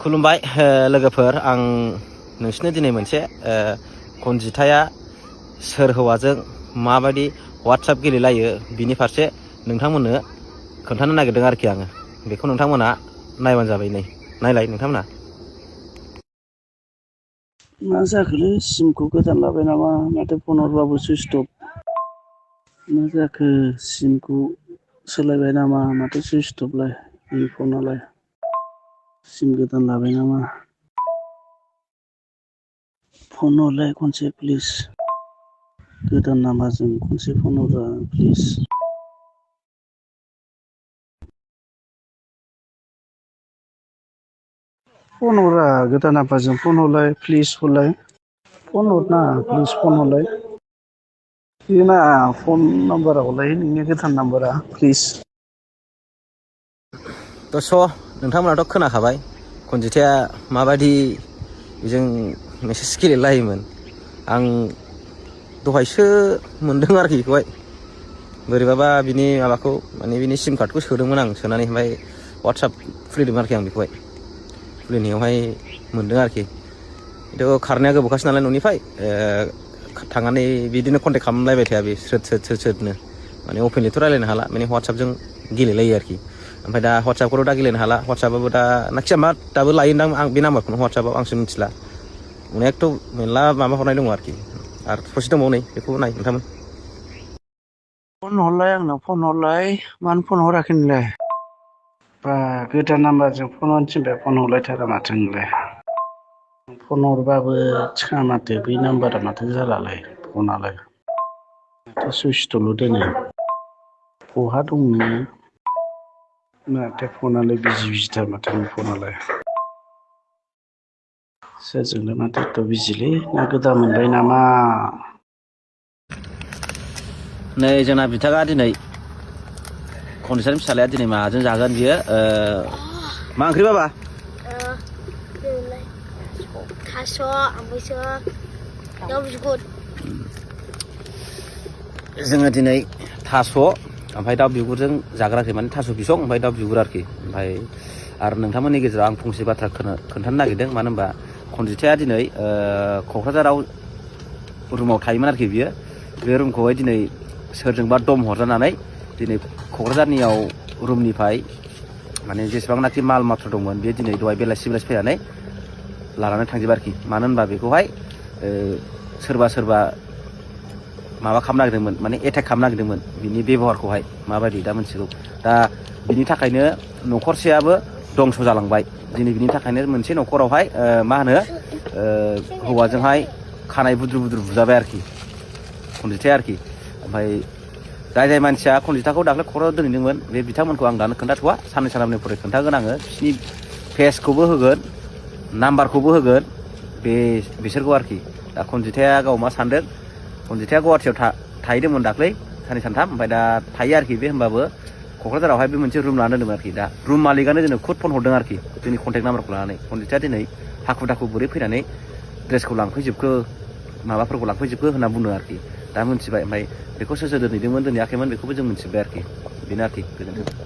खुलुमबाय लोगोफोर आं नोंसिनो दिनै मोनसे कनजिथाया सोर हौवाजों माबायदि WhatsApp गेलेलायो बिनि फारसे नोंथांमोननो खोन्थानो नागिरदों आरोखि आङो बेखौ नोंथांमोना नायबानो जाबाय नै नायलाय नोंथांमोना मा जाखोलै सिमखौ गोदान लाबाय नामा माथो फन हरबाबो सुइच अफ मा जाखो सिमखौ सोलायबाय नामा माथो सुइच अफलाय बे फनालाय सिम गोदान लाबाय नामा फन हरलाय खनसे प्लिज गोदान नाम्बारजों खनसे फन हरला प्लिज फन हरा गोदान नाम्बारजों फन हरलाय प्लिज हरलाय फन हरना प्लिज फन हरलाय बेना फन नाम्बारा हरलाय नोंनि गोदान नाम्बारा प्लिज स' नोंथांमोनाथ' खोनाखाबाय कनजिथाया माबायदि बेजों मेसेज गेलेलायोमोन आं दहायसो मोनदों आरोखि बेखौहाय बोरैबाबा बिनि माबाखौ माने बिनि सिम कार्डखौ सोदोंमोन आं सोनानै ओमफ्राय WhatsApp खुलिदोंमोन आरोखि आं बेखौहाय खुलिनायावहाय मोनदों आरोखि बेथ' खारनाया गोबावखासै नालाय न'निफ्राय थांनानै बिदिनो कन्टेक्ट खालामलायबाय थाया बे सोदनो माने अपेनलिथ' रायलायनो हाला माने WhatsAppजों गेलेलायो आरोखि ओमफ्राय दा WhatsAppखौथ' दा गेलेनो हाला WhatsAppआबो दा नाखिया मा दाबो लायोदां आं बे नाम्बारखौनो WhatsAppआव आंसो मिथिला अनेकथ' मेरला माबा हरनाय दङ आरोखि आरो ससे दंबावो नै बेखौ नाय नोंथांमोन फन हरलाय आंनाव फन हरलाय मानो फन हराखै नोंलाय बा गोदान नाम्बारजों फन हरनो थिनबाय फन हरलायथारा माथो नोंलाय फन हरबाबो थिखा माथो बै नाम्बारा माथो जालालाय फनालाय माथो सुइसथल' दोनो बहा दं नोङो माथो फनालाय बिजि बिजिथार माथो नोंनि फनालाय सोरजोंनो माथो एथ' बिजिलै ना गोदान मोनबाय नामा नै जोंना बिथाङा दिनै कनजिथानि फिसालाया दिनै माजों जागोन बियो मा ओंख्रि बाबा थास' ओमफ्रायसो दाउ बिगुर जोङो दिनै थास' ओमफ्राय दाउ बिगुरजों जाग्राखै माने थास' बिसं ओमफ्राय दाउ बिगुर आरोखि ओमफ्राय आरो नोंथांमोननि गेजेराव आं फंसे बाथ्रा खोन्थानो नागिरदों मानो होनबा कनजिथाया दिनै क'क्राझाराव रुमाव थायोमोन आरोखि बियो बे रुमखौहाय दिनै सोरजोंबा दम हरजानानै दिनै क'क्राझारनियाव रुमनिफ्राय माने जेसेबांनाखि माल माथ्र दंमोन बे दिनै दहाय बेलासि फैनानै लानानै थांजोबो आरोखि मानो होनबा बेखौहाय सोरबा माबा खालामनो नागिरदोंमोन माने एटेक खालामनो नागिरदोंमोन बिनि बेबहारखौहाय माबायदि दा मोनथिगौ दा बिनि थाखायनो न'खरसेयाबो दंस' जालांबाय दिनै बिनि थाखायनो मोनसे न'खरावहाय मा होनो हौवाजोंहाय खानाय बुद्रु बुजाबाय आरोखि कनजिथाया आरोखि ओमफ्राय जाय मानसिया कनजिथाखौ दाख्लै क'क्राझाराव दोनहैदोंमोन बे बिथांमोनखौ आं दानो खोन्थाथ'वा साननै सानथामनिफ्राय खोन्थागोन आङो बिसिनि फेसखौबो होगोन नाम्बारखौबो होगोन बिसोरखौ आरोखि दा कनजिथाया गाव मा सानदों कनजिथाया गुवाहाटियाव थाहैदोंमोन दाख्लै साननै सानथाम ओमफ्राय दा थायो आरोखि बे होमबाबो क'क्राझारावहाय बे मोनसे रुम लाना दोनदोंमोन आरोखि दा रुम मालिकआनो जोंनो खुद फन हरदों आरोखि जोंनि कन्टेक्ट नाम्बारखौ लानानै कनजिथाया दिनै हाखु दाखु बोरै फैनानै ड्रेसखौ लांफैजोबखो माबाफोरखौ लांफैजोबखो होनना बुंदों आरोखि दा मिथिबाय ओमफ्राय बेखौ सोर दोनहैदोंमोन दोनहैयाखैमोन बेखौबो जों मिथिबाय आरोखि बेनो आरोखि गोजोन्थों